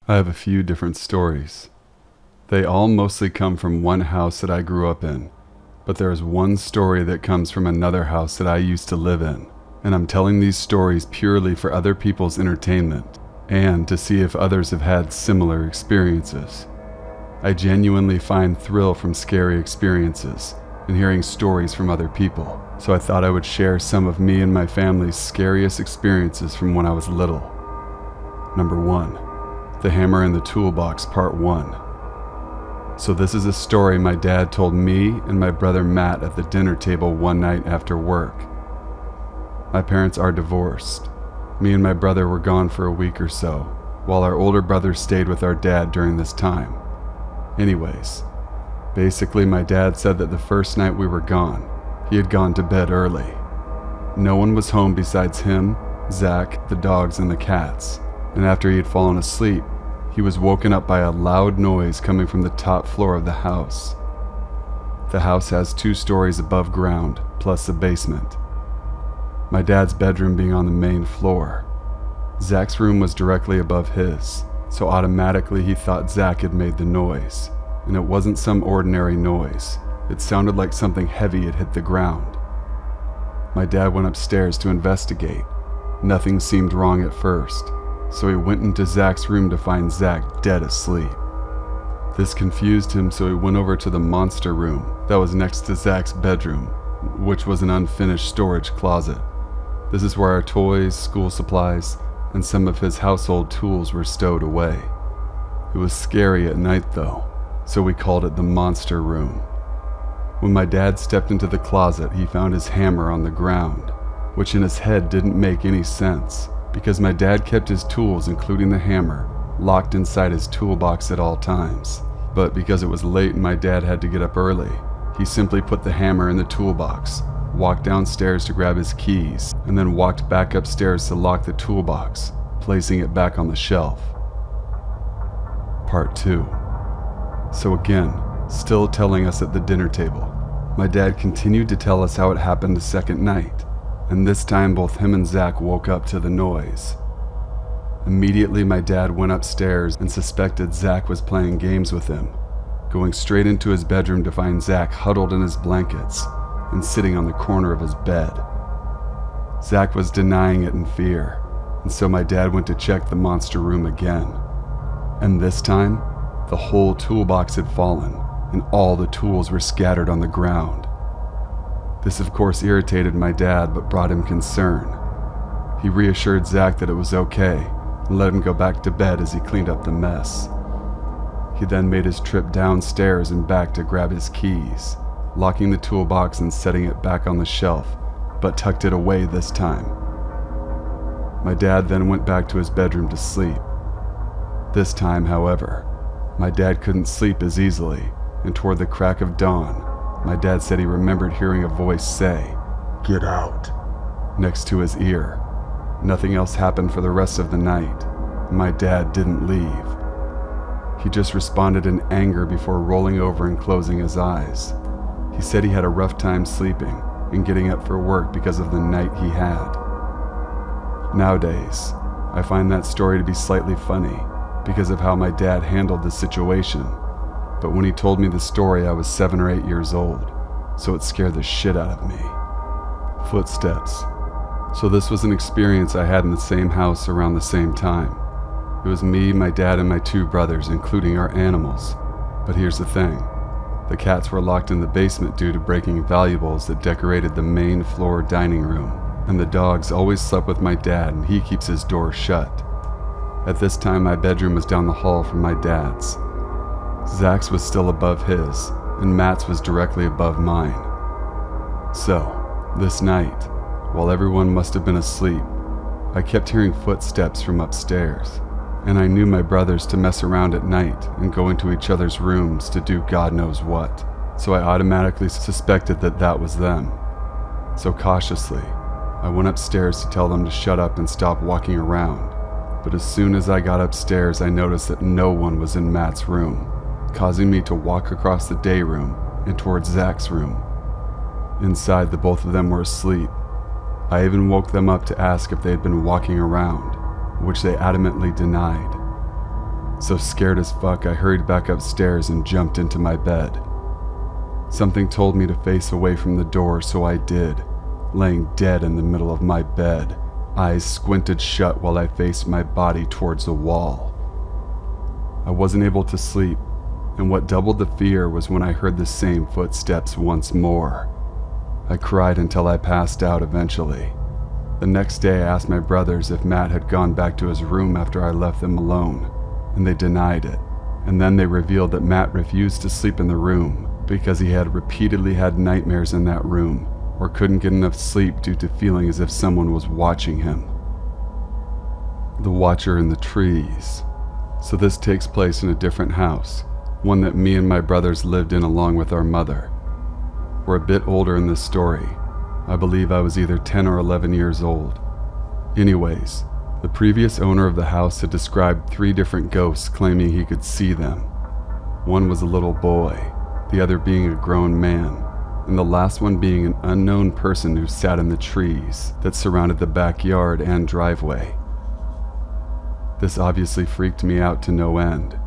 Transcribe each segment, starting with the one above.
I have a few different stories. They all mostly come from one house that I grew up in, but there is one story that comes from another house that I used to live in, and I'm telling these stories purely for other people's entertainment and to see if others have had similar experiences. I genuinely find thrill from scary experiences and hearing stories from other people, so I thought I would share some of me and my family's scariest experiences from when I was little. Number 1. The Hammer in the Toolbox Part 1. So this is a story my dad told me and my brother Matt at the dinner table one night after work. My parents are divorced. Me and my brother were gone for a week or so, while our older brother stayed with our dad during this time. Anyways, basically my dad said that the first night we were gone, he had gone to bed early. No one was home besides him, Zach, the dogs, and the cats. And after he had fallen asleep, he was woken up by a loud noise coming from the top floor of the house. The house has 2 stories above ground, plus a basement. My dad's bedroom being on the main floor. Zach's room was directly above his, so automatically he thought Zach had made the noise. And it wasn't some ordinary noise. It sounded like something heavy had hit the ground. My dad went upstairs to investigate. Nothing seemed wrong at first, so he went into Zach's room to find Zach dead asleep. This confused him, so he went over to the monster room that was next to Zach's bedroom, which was an unfinished storage closet. This is where our toys, school supplies, and some of his household tools were stowed away. It was scary at night though, so we called it the monster room. When my dad stepped into the closet, he found his hammer on the ground, which in his head didn't make any sense, because my dad kept his tools, including the hammer, locked inside his toolbox at all times. But because it was late and my dad had to get up early, he simply put the hammer in the toolbox, walked downstairs to grab his keys, and then walked back upstairs to lock the toolbox, placing it back on the shelf. Part 2. So again, still telling us at the dinner table, my dad continued to tell us how it happened the second night, and this time both him and Zach woke up to the noise. Immediately my dad went upstairs and suspected Zach was playing games with him, going straight into his bedroom to find Zach huddled in his blankets and sitting on the corner of his bed. Zach was denying it in fear, and so my dad went to check the monster room again. And this time, the whole toolbox had fallen, and all the tools were scattered on the ground. This of course irritated my dad, but brought him concern. He reassured Zach that it was okay, and let him go back to bed as he cleaned up the mess. He then made his trip downstairs and back to grab his keys, locking the toolbox and setting it back on the shelf, but tucked it away this time. My dad then went back to his bedroom to sleep. This time, however, my dad couldn't sleep as easily, and toward the crack of dawn, my dad said he remembered hearing a voice say, "Get out," next to his ear. Nothing else happened for the rest of the night. My dad didn't leave. He just responded in anger before rolling over and closing his eyes. He said he had a rough time sleeping and getting up for work because of the night he had. Nowadays, I find that story to be slightly funny because of how my dad handled the situation, but when he told me the story I was 7 or 8 years old, so it scared the shit out of me. Footsteps. So this was an experience I had in the same house around the same time. It was me, my dad, and my 2 brothers, including our animals. But here's the thing. The cats were locked in the basement due to breaking valuables that decorated the main floor dining room, and the dogs always slept with my dad, and he keeps his door shut. At this time, my bedroom was down the hall from my dad's. Zach's was still above his, and Matt's was directly above mine. So, this night, while everyone must have been asleep, I kept hearing footsteps from upstairs, and I knew my brothers to mess around at night and go into each other's rooms to do God knows what, so I automatically suspected that that was them. So cautiously, I went upstairs to tell them to shut up and stop walking around, but as soon as I got upstairs I noticed that no one was in Matt's room, causing me to walk across the day room and towards Zach's room. Inside, the both of them were asleep. I even woke them up to ask if they had been walking around, which they adamantly denied. So scared as fuck, I hurried back upstairs and jumped into my bed. Something told me to face away from the door, so I did, laying dead in the middle of my bed, eyes squinted shut while I faced my body towards the wall. I wasn't able to sleep, and what doubled the fear was when I heard the same footsteps once more. I cried until I passed out eventually. The next day I asked my brothers if Matt had gone back to his room after I left them alone, and they denied it. And then they revealed that Matt refused to sleep in the room because he had repeatedly had nightmares in that room or couldn't get enough sleep due to feeling as if someone was watching him. The Watcher in the Trees. So this takes place in a different house, one that me and my brothers lived in along with our mother. We're a bit older in this story. I believe I was either 10 or 11 years old. Anyways, the previous owner of the house had described 3 different ghosts claiming he could see them. One was a little boy, the other being a grown man, and the last one being an unknown person who sat in the trees that surrounded the backyard and driveway. This obviously freaked me out to no end.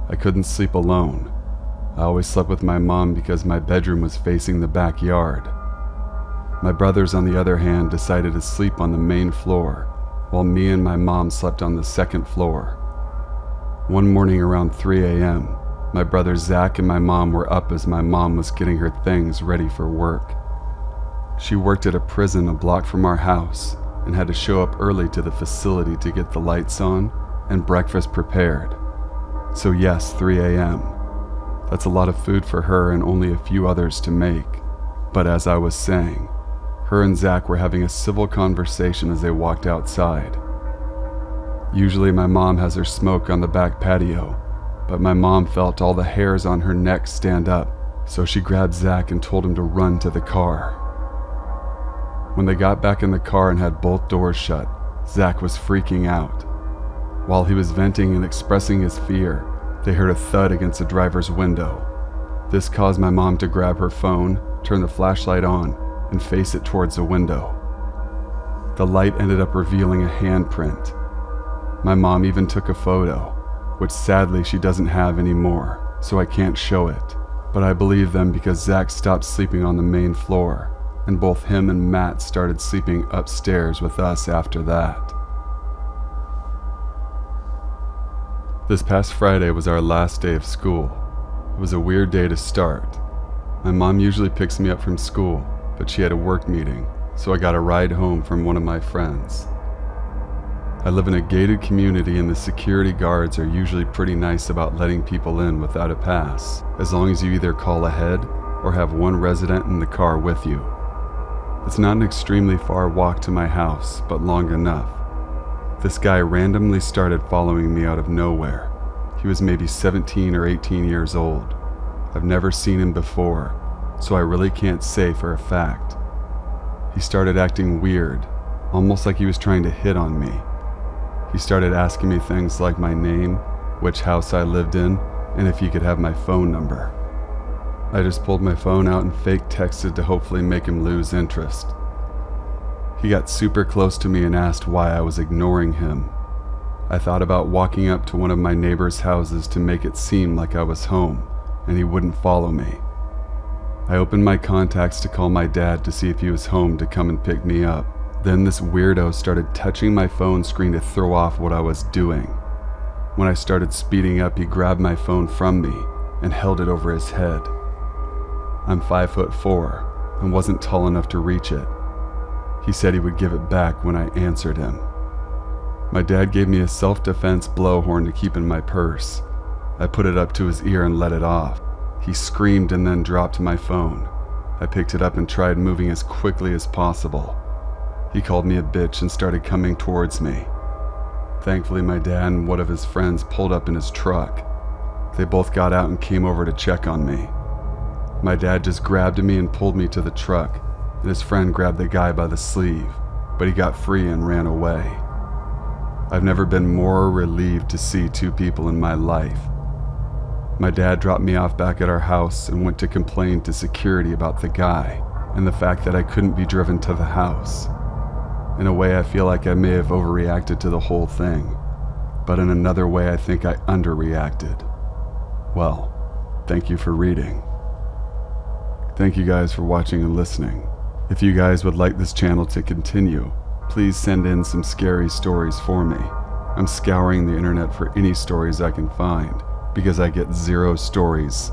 I couldn't sleep alone. I always slept with my mom because my bedroom was facing the backyard. My brothers, on the other hand, decided to sleep on the main floor, while me and my mom slept on the second floor. One morning around 3 a.m., my brother Zach and my mom were up as my mom was getting her things ready for work. She worked at a prison a block from our house and had to show up early to the facility to get the lights on and breakfast prepared. So yes, 3 a.m. That's a lot of food for her and only a few others to make. But as I was saying, her and Zach were having a civil conversation as they walked outside. Usually my mom has her smoke on the back patio, but my mom felt all the hairs on her neck stand up, so she grabbed Zach and told him to run to the car. When they got back in the car and had both doors shut, Zach was freaking out. While he was venting and expressing his fear, they heard a thud against the driver's window. This caused my mom to grab her phone, turn the flashlight on, and face it towards the window. The light ended up revealing a handprint. My mom even took a photo, which sadly she doesn't have anymore, so I can't show it. But I believe them because Zach stopped sleeping on the main floor, and both him and Matt started sleeping upstairs with us after that. This past Friday was our last day of school. It was a weird day to start. My mom usually picks me up from school, but she had a work meeting, so I got a ride home from one of my friends. I live in a gated community and the security guards are usually pretty nice about letting people in without a pass, as long as you either call ahead or have one resident in the car with you. It's not an extremely far walk to my house, but long enough. This guy randomly started following me out of nowhere. He was maybe 17 or 18 years old. I've never seen him before, so I really can't say for a fact. He started acting weird, almost like he was trying to hit on me. He started asking me things like my name, which house I lived in, and if he could have my phone number. I just pulled my phone out and fake texted to hopefully make him lose interest. He got super close to me and asked why I was ignoring him. I thought about walking up to one of my neighbor's houses to make it seem like I was home, and he wouldn't follow me. I opened my contacts to call my dad to see if he was home to come and pick me up. Then this weirdo started touching my phone screen to throw off what I was doing. When I started speeding up, he grabbed my phone from me and held it over his head. I'm 5'4" and wasn't tall enough to reach it. He said he would give it back when I answered him. My dad gave me a self-defense blowhorn to keep in my purse. I put it up to his ear and let it off. He screamed and then dropped my phone. I picked it up and tried moving as quickly as possible. He called me a bitch and started coming towards me. Thankfully, my dad and one of his friends pulled up in his truck. They both got out and came over to check on me. My dad just grabbed me and pulled me to the truck, and his friend grabbed the guy by the sleeve, but he got free and ran away. I've never been more relieved to see 2 people in my life. My dad dropped me off back at our house and went to complain to security about the guy and the fact that I couldn't be driven to the house. In a way, I feel like I may have overreacted to the whole thing, but in another way I think I underreacted. Well, thank you for reading. Thank you guys for watching and listening. If you guys would like this channel to continue, please send in some scary stories for me. I'm scouring the internet for any stories I can find because I get 0 stories.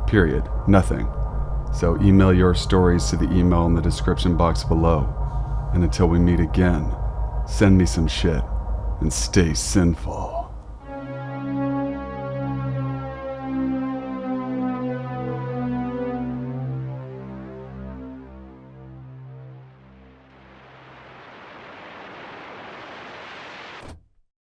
Period. Nothing. So email your stories to the email in the description box below. And until we meet again, send me some shit and stay sinful.